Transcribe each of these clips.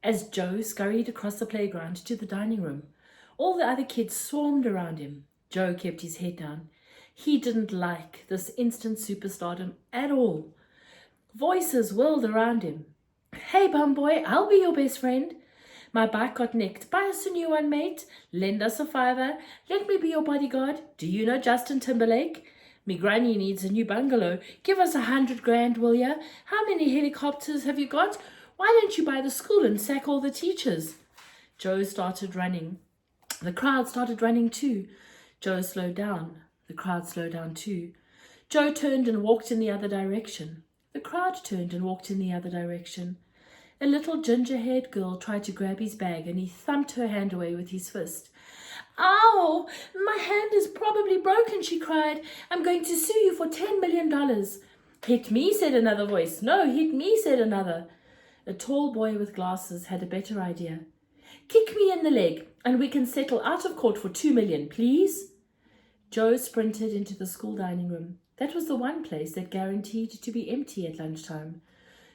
as Joe scurried across the playground to the dining room. All the other kids swarmed around him. Joe kept his head down. He didn't like this instant superstardom at all. Voices whirled around him. "Hey, bum boy, I'll be your best friend. My bike got nicked. Buy us a new one, mate. Lend us a $5. Let me be your bodyguard. Do you know Justin Timberlake? Me granny needs a new bungalow. Give us $100,000, will ya? How many helicopters have you got? Why don't you buy the school and sack all the teachers?" Joe started running. The crowd started running too. Joe slowed down. The crowd slowed down too. Joe turned and walked in the other direction. The crowd turned and walked in the other direction. A little ginger-haired girl tried to grab his bag and he thumped her hand away with his fist. "Ow! My hand is probably broken," she cried. "I'm going to sue you for $10 million. "Hit me," said another voice. "No, hit me," said another. A tall boy with glasses had a better idea. "Kick me in the leg and we can settle out of court for $2 million, please." Joe sprinted into the school dining room. That was the one place that guaranteed to be empty at lunchtime.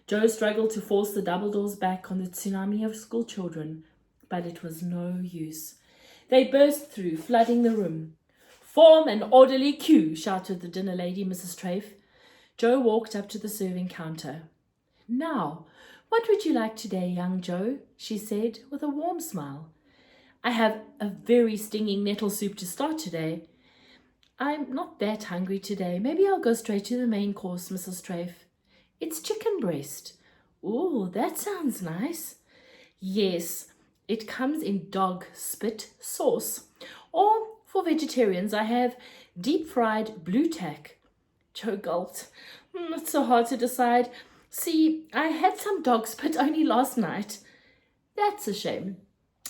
Joe struggled to force the double doors back on the tsunami of school children, but it was no use. They burst through, flooding the room. "Form an orderly queue," shouted the dinner lady, Mrs. Trafe. Joe walked up to the serving counter. "Now, what would you like today, young Joe?" she said with a warm smile. "I have a very stinging nettle soup to start today." "I'm not that hungry today. Maybe I'll go straight to the main course, Mrs. Trafe." "It's chicken breast." "Ooh, that sounds nice." "Yes, it comes in dog spit sauce. Or, for vegetarians, I have deep-fried blue tack." Joe gulped. It's so hard to decide. See, I had some dog spit only last night." "That's a shame.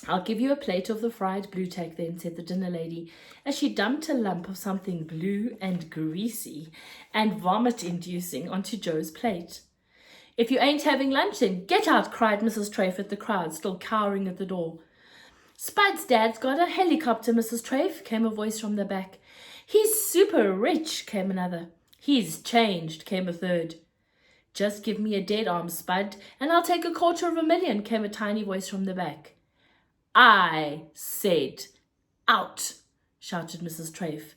I'll give you a plate of the fried blue tack then," said the dinner lady, as she dumped a lump of something blue and greasy and vomit-inducing onto Joe's plate. "If you ain't having lunch, then get out," cried Mrs. Trafe at the crowd, still cowering at the door. "Spud's dad's got a helicopter, Mrs. Trafe," came a voice from the back. "He's super rich," came another. "He's changed," came a third. "Just give me a dead arm, Spud, and I'll take $250,000, came a tiny voice from the back. "I said out," shouted Mrs. Trafe.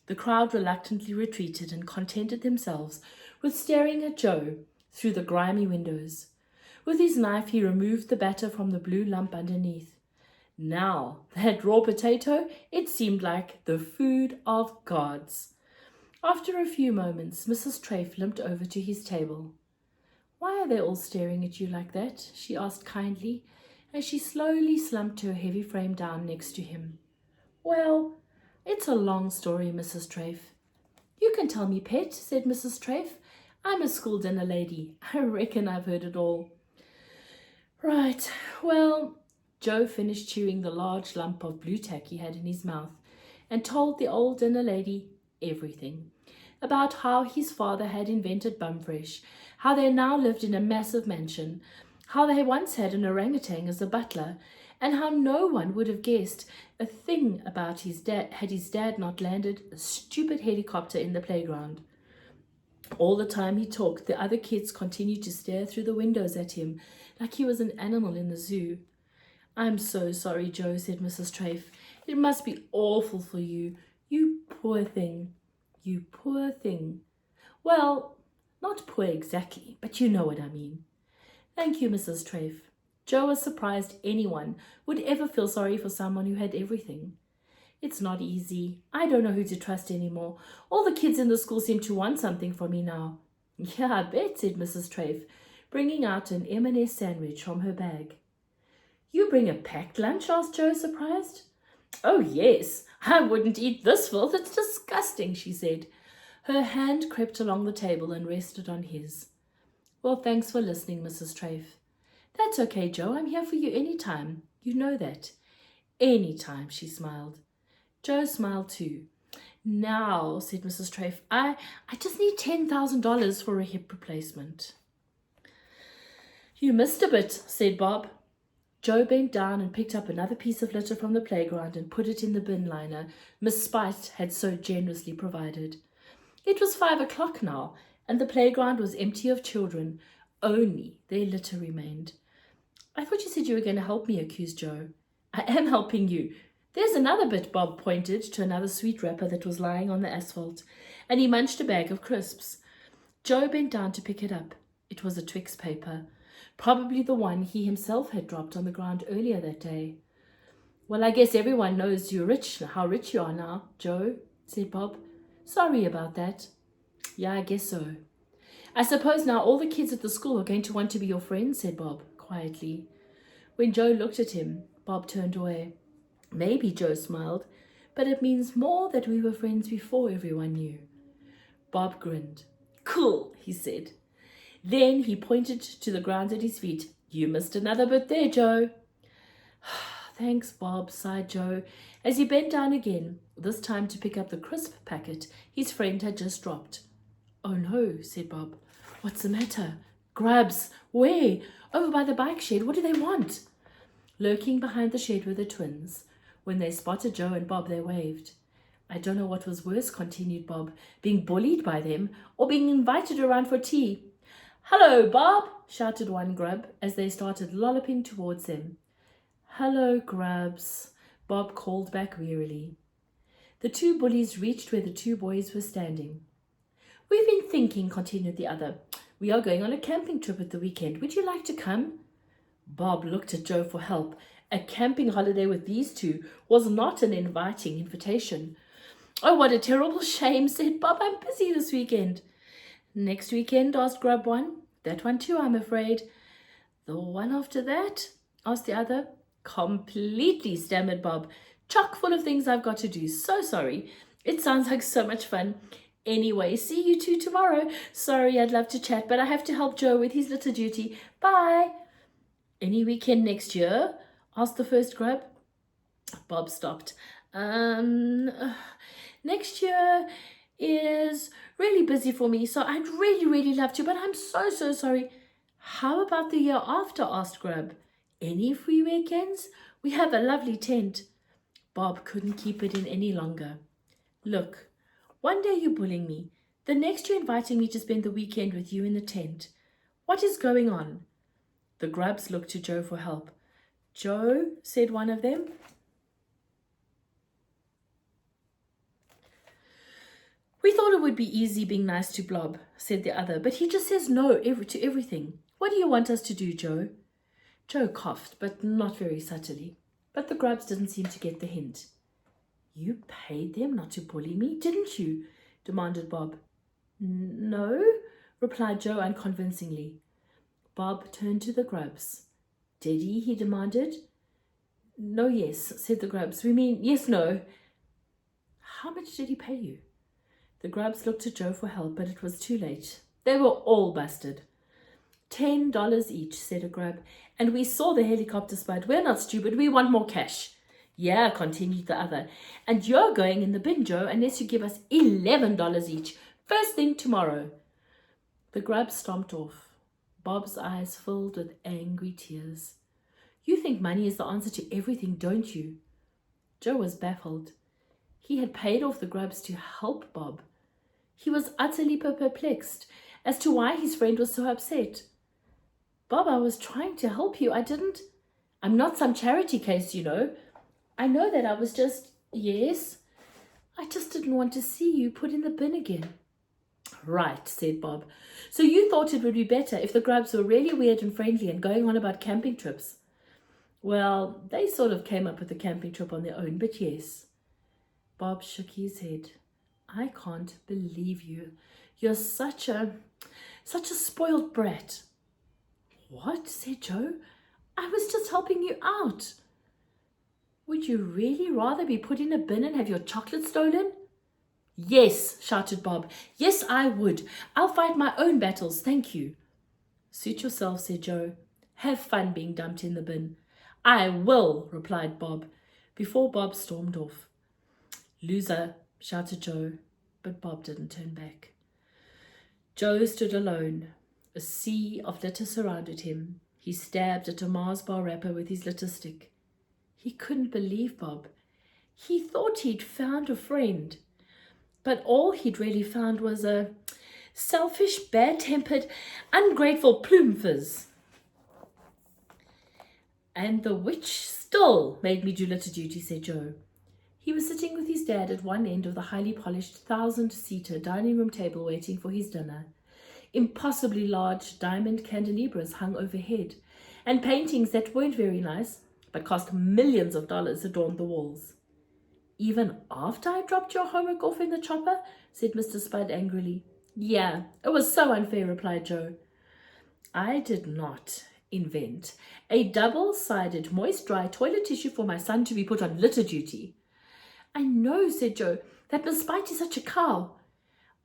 The crowd reluctantly retreated and contented themselves with staring at Joe through the grimy windows. With his knife he removed the batter from the blue lump underneath. Now, that raw potato, it seemed like the food of gods. After a few moments, Mrs. Trafe limped over to his table. "Why are they all staring at you like that?" she asked kindly, as she slowly slumped her heavy frame down next to him. "Well, it's a long story, Mrs. Trafe." "You can tell me, pet," said Mrs. Trafe. "I'm a school dinner lady. I reckon I've heard it all." "Right, well," Joe finished chewing the large lump of blue tack he had in his mouth and told the old dinner lady everything. About how his father had invented bumfresh, how they now lived in a massive mansion, how they once had an orangutan as a butler, and how no one would have guessed a thing about his dad had his dad not landed a stupid helicopter in the playground. All the time he talked, the other kids continued to stare through the windows at him like he was an animal in the zoo. "I'm so sorry, Joe," said Mrs. Trafe. "It must be awful for you. You poor thing. You poor thing." "Well, not poor exactly, but you know what I mean." "Thank you, Mrs. Trafe." Joe was surprised anyone would ever feel sorry for someone who had everything. "It's not easy. I don't know who to trust anymore. All the kids in the school seem to want something from me now." "Yeah, I bet," said Mrs. Trafe, bringing out an M&S sandwich from her bag. "You bring a packed lunch?" asked Joe, surprised. "Oh, yes. I wouldn't eat this filth. It's disgusting," she said. Her hand crept along the table and rested on his. "Well, thanks for listening, Mrs. Trafe." "That's okay, Joe. I'm here for you any time. You know that." "Any time," she smiled. Joe smiled too. "Now," said Mrs. Trafe, I just need $10,000 for a hip replacement." "You missed a bit," said Bob. Joe bent down and picked up another piece of litter from the playground and put it in the bin liner Miss Spite had so generously provided. It was 5 o'clock now, and the playground was empty of children. Only their litter remained. I thought you said you were going to help me, accused Joe. I am helping you. There's another bit, Bob pointed to another sweet wrapper that was lying on the asphalt, and he munched a bag of crisps. Joe bent down to pick it up. It was a Twix paper, probably the one he himself had dropped on the ground earlier that day. Well, I guess everyone knows you're rich, how rich you are now, Joe, said Bob. Sorry about that. Yeah, I guess so. I suppose now all the kids at the school are going to want to be your friends, said Bob, quietly. When Joe looked at him, Bob turned away. Maybe, Joe smiled, but it means more that we were friends before everyone knew. Bob grinned. Cool, he said. Then he pointed to the ground at his feet. You missed another bit there, Joe. Thanks, Bob, sighed Joe, as he bent down again, this time to pick up the crisp packet his friend had just dropped. Oh no, said Bob. What's the matter? Grubs. Where? Over by the bike shed. What do they want? Lurking behind the shed were the twins. When they spotted Joe and Bob, they waved. I don't know what was worse, continued Bob, being bullied by them or being invited around for tea. Hello, Bob, shouted one grub as they started lolloping towards them. Hello, grubs, Bob called back wearily. The two bullies reached where the two boys were standing. We've been thinking, continued the other. We are going on a camping trip at the weekend. Would you like to come? Bob looked at Joe for help. A camping holiday with these two was not an inviting invitation. Oh, what a terrible shame, said Bob. I'm busy this weekend. Next weekend, asked Grub One. That one too, I'm afraid. The one after that? Asked the other. Completely, stammered Bob. Chock full of things I've got to do. So sorry. It sounds like so much fun. Anyway, see you two tomorrow. Sorry, I'd love to chat, but I have to help Joe with his little duty. Bye. Any weekend next year? Asked the first grub. Bob stopped. Next year is really busy for me, so I'd really love to, but I'm so sorry. How about the year after? Asked Grub. Any free weekends? We have a lovely tent. Bob couldn't keep it in any longer. Look, one day you're bullying me. The next you're inviting me to spend the weekend with you in the tent. What is going on? The grubs looked to Joe for help. Joe, said one of them. We thought it would be easy being nice to Blob, said the other, but he just says no to everything. What do you want us to do, Joe? Joe coughed, but not very subtly. But the grubs didn't seem to get the hint. You paid them not to bully me, didn't you? Demanded Bob. No, replied Joe unconvincingly. Bob turned to the grubs. Did he demanded. No, yes, said the grubs. We mean, yes, no. How much did he pay you? The grubs looked to Joe for help, but it was too late. They were all busted. $10 each, said a grub, and we saw the helicopter spud. We're not stupid, we want more cash. Yeah, continued the other, and you're going in the bin, Joe, unless you give us $11 each, first thing tomorrow. The grub stomped off. Bob's eyes filled with angry tears. You think money is the answer to everything, don't you? Joe was baffled. He had paid off the grubs to help Bob. He was utterly perplexed as to why his friend was so upset. Bob, I was trying to help you. I'm not some charity case, you know. I know that I was just, yes. I just didn't want to see you put in the bin again. Right, said Bob. So you thought it would be better if the grubs were really weird and friendly and going on about camping trips. Well, they sort of came up with the camping trip on their own, but yes. Bob shook his head. I can't believe you. You're such a spoiled brat. What? Said Joe. I was just helping you out. Would you really rather be put in a bin and have your chocolate stolen? Yes, shouted Bob. Yes, I would. I'll fight my own battles, thank you. Suit yourself, said Joe. Have fun being dumped in the bin. I will, replied Bob, before Bob stormed off. Loser, shouted Joe, but Bob didn't turn back. Joe stood alone. A sea of litter surrounded him. He stabbed at a Mars bar wrapper with his litter stick. He couldn't believe Bob. He thought he'd found a friend, but all he'd really found was a selfish, bad-tempered, ungrateful plume fizz. And the witch still made me do litter duty, said Joe. He was sitting with his dad at one end of the highly polished 1,000-seater dining room table waiting for his dinner. Impossibly large diamond candelabras hung overhead, and paintings that weren't very nice, but cost millions of dollars, adorned the walls. Even after I dropped your homework off in the chopper? Said Mr. Spud angrily. Yeah, it was so unfair, replied Joe. I did not invent a double-sided moist dry toilet tissue for my son to be put on litter duty. I know, said Joe, that Miss Spite is such a cow.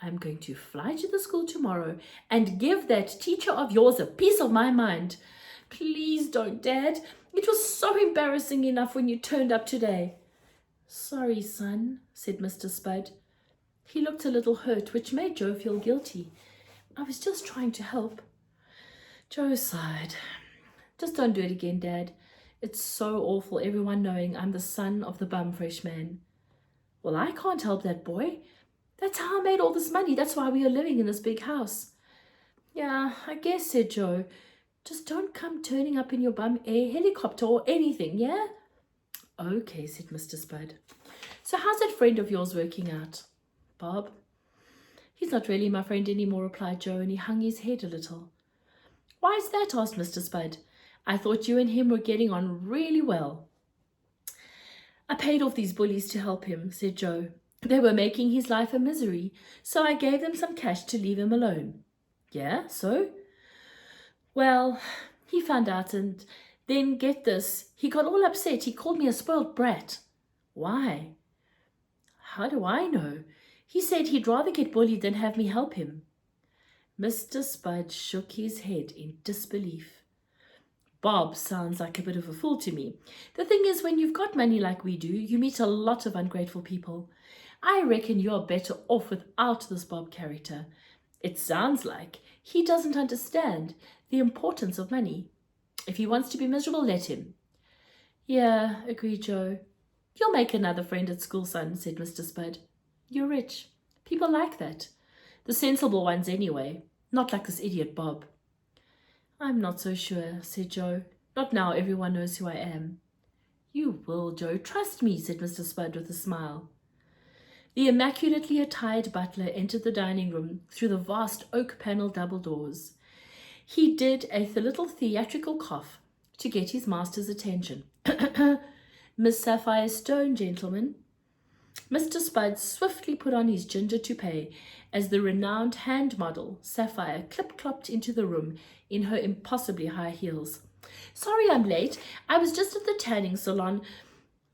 I'm going to fly to the school tomorrow and give that teacher of yours a piece of my mind. Please don't, Dad. It was so embarrassing enough when you turned up today. Sorry, son, said Mr. Spud. He looked a little hurt, which made Joe feel guilty. I was just trying to help. Joe sighed. Just don't do it again, Dad. It's so awful, everyone knowing I'm the son of the bum fresh man. Well, I can't help that boy. That's how I made all this money. That's why we are living in this big house. Yeah, I guess, said Joe. Just don't come turning up in your bum air helicopter or anything, yeah? Okay, said Mr. Spud. So how's that friend of yours working out? Bob? He's not really my friend anymore, replied Joe, and he hung his head a little. Why is that? Asked Mr. Spud. I thought you and him were getting on really well. I paid off these bullies to help him, said Joe. They were making his life a misery, so I gave them some cash to leave him alone. Yeah, so? Well, he found out, and then, get this, he got all upset. He called me a spoiled brat. Why? How do I know? He said he'd rather get bullied than have me help him. Mr. Spud shook his head in disbelief. Bob sounds like a bit of a fool to me. The thing is, when you've got money like we do, you meet a lot of ungrateful people. I reckon you're better off without this Bob character. It sounds like he doesn't understand the importance of money. If he wants to be miserable, let him. Yeah, agreed Joe. You'll make another friend at school, son, said Mr. Spud. You're rich. People like that. The sensible ones anyway. Not like this idiot Bob. I'm not so sure, said Joe. Not now everyone knows who I am. You will, Joe. Trust me, said Mr. Spud with a smile. The immaculately attired butler entered the dining room through the vast oak-panelled double doors. He did a little theatrical cough to get his master's attention. Miss Sapphire Stone, gentlemen. Mr. Spud swiftly put on his ginger toupee as the renowned hand model, Sapphire, clip-clopped into the room in her impossibly high heels. Sorry I'm late. I was just at the tanning salon.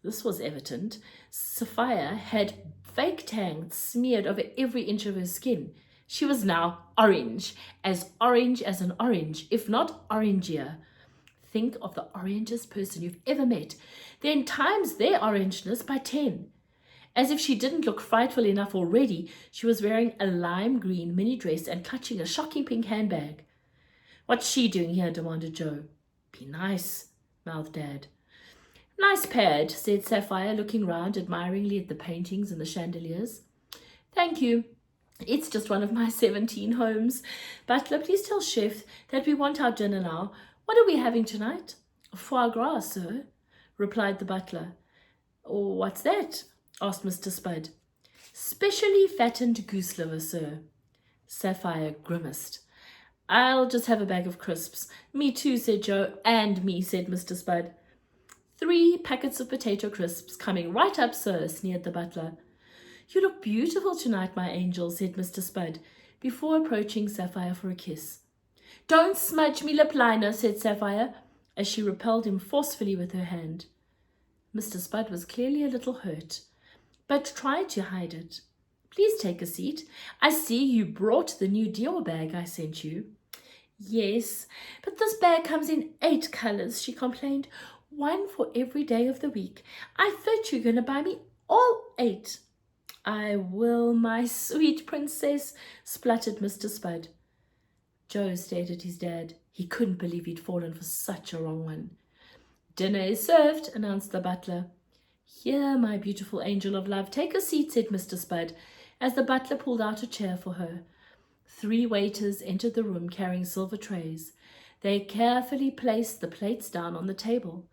This was evident. Sapphire had fake tang smeared over every inch of her skin. She was now orange as an orange, if not orangier. Think of the orangest person you've ever met, then times their orangeness by 10. As if she didn't look frightful enough already, she was wearing a lime green mini dress and clutching a shocking pink handbag. What's she doing here? Demanded Joe. Be nice, mouthed Dad. Nice pad, said Sapphire, looking round admiringly at the paintings and the chandeliers. Thank you. It's just one of my 17 homes. Butler, please tell Chef that we want our dinner now. What are we having tonight? Foie gras, sir, replied the butler. Oh, what's that? Asked Mr. Spud. Specially fattened goose liver, sir. Sapphire grimaced. I'll just have a bag of crisps. Me too, said Joe. And me, said Mr. Spud. 3 packets of potato crisps coming right up, sir, sneered the butler. You look beautiful tonight, my angel, said Mr. Spud, before approaching Sapphire for a kiss. Don't smudge me lip liner, said Sapphire, as she repelled him forcefully with her hand. Mr. Spud was clearly a little hurt, but tried to hide it. Please take a seat. I see you brought the new Dior bag I sent you. Yes, but this bag comes in 8 colors, she complained. 1 for every day of the week. I thought you were going to buy me all 8. I will, my sweet princess, spluttered Mr. Spud. Joe stared at his dad. He couldn't believe he'd fallen for such a wrong one. Dinner is served, announced the butler. Here, my beautiful angel of love, take a seat, said Mr. Spud, as the butler pulled out a chair for her. 3 waiters entered the room carrying silver trays. They carefully placed the plates down on the table.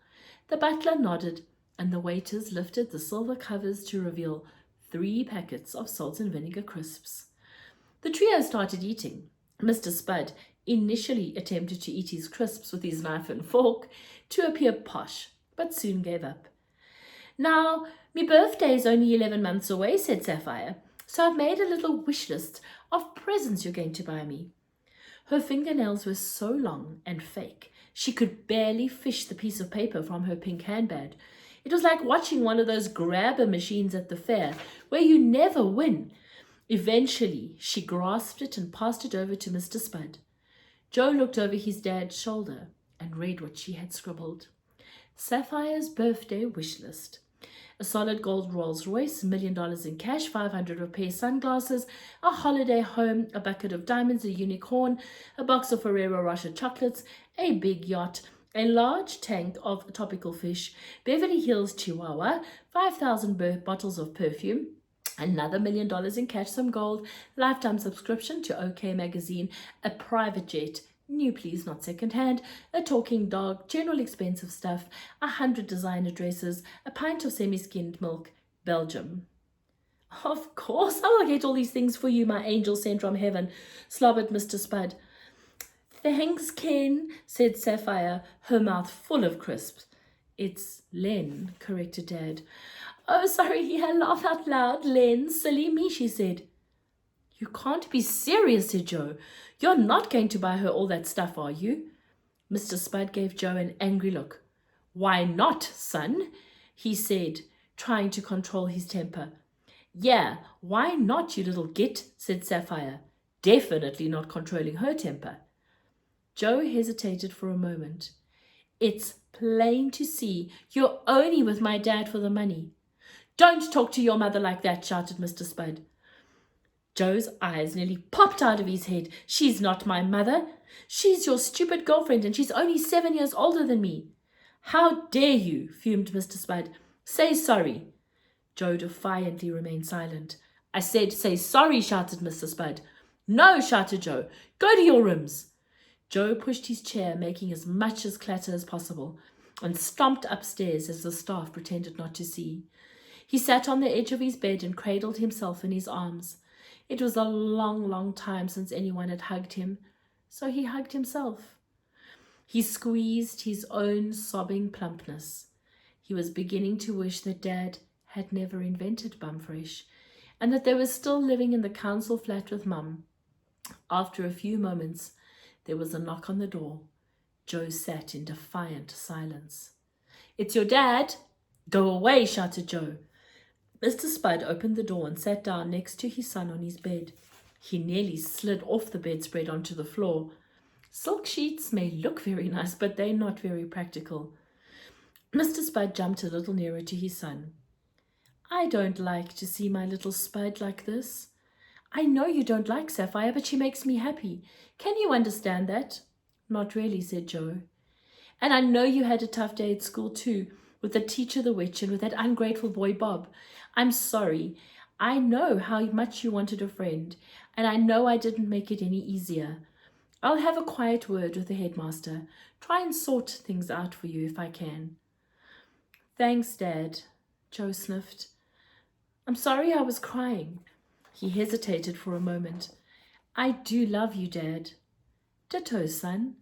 The butler nodded, and the waiters lifted the silver covers to reveal 3 packets of salt and vinegar crisps. The trio started eating. Mr. Spud initially attempted to eat his crisps with his knife and fork to appear posh, but soon gave up. "Now, me birthday's only 11 months away," said Sapphire, "so I've made a little wish list of presents you're going to buy me." Her fingernails were so long and fake, she could barely fish the piece of paper from her pink handbag. It was like watching one of those grabber machines at the fair, where you never win. Eventually, she grasped it and passed it over to Mr. Spud. Joe looked over his dad's shoulder and read what she had scribbled. Sapphire's birthday wish list. A solid gold Rolls Royce, $1 million in cash, 500 of pair sunglasses, a holiday home, a bucket of diamonds, a unicorn, a box of Ferrero Rocher chocolates, a big yacht, a large tank of tropical fish, Beverly Hills Chihuahua, 5,000 bottles of perfume, another $1 million in cash, some gold, lifetime subscription to OK Magazine, a private jet, new please, not second-hand, a talking dog, general expensive stuff, 100 designer dresses, a pint of semi-skimmed milk, Belgium. "Of course I will get all these things for you, my angel sent from heaven," slobbered Mr. Spud. "Thanks, Ken," said Sapphire, her mouth full of crisps. "It's Len," corrected Dad. "Oh, sorry," he had laughed out loud. "Len, silly me," she said. "You can't be serious," said Joe. "You're not going to buy her all that stuff, are you?" Mr. Spud gave Joe an angry look. "Why not, son?" he said, trying to control his temper. "Yeah, why not, you little git?" said Sapphire, definitely not controlling her temper. Joe hesitated for a moment. "It's plain to see you're only with my dad for the money." "Don't talk to your mother like that," shouted Mr. Spud. Joe's eyes nearly popped out of his head. "She's not my mother. She's your stupid girlfriend, and she's only 7 years older than me." "How dare you?" fumed Mr. Spud. "Say sorry." Joe defiantly remained silent. "I said say sorry," shouted Mr. Spud. "No," shouted Joe. "Go to your rooms." Joe pushed his chair, making as much as clatter as possible, and stomped upstairs as the staff pretended not to see. He sat on the edge of his bed and cradled himself in his arms. It was a long, long time since anyone had hugged him, so he hugged himself. He squeezed his own sobbing plumpness. He was beginning to wish that Dad had never invented Bumfresh, and that they were still living in the council flat with Mum. After a few moments, there was a knock on the door. Joe sat in defiant silence. "It's your dad." "Go away," shouted Joe. Mr. Spud opened the door and sat down next to his son on his bed. He nearly slid off the bedspread onto the floor. Silk sheets may look very nice, but they're not very practical. Mr. Spud jumped a little nearer to his son. "I don't like to see my little Spud like this. I know you don't like Sapphire, but she makes me happy. Can you understand that?" "Not really," said Joe. "And I know you had a tough day at school too, with the teacher, the witch, and with that ungrateful boy Bob. I'm sorry. I know how much you wanted a friend, and I know I didn't make it any easier. I'll have a quiet word with the headmaster. Try and sort things out for you if I can." "Thanks, Dad," Joe sniffed. "I'm sorry I was crying." He hesitated for a moment. "I do love you, Dad." "Ditto, son.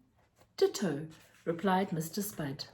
Ditto," replied Mr. Spud.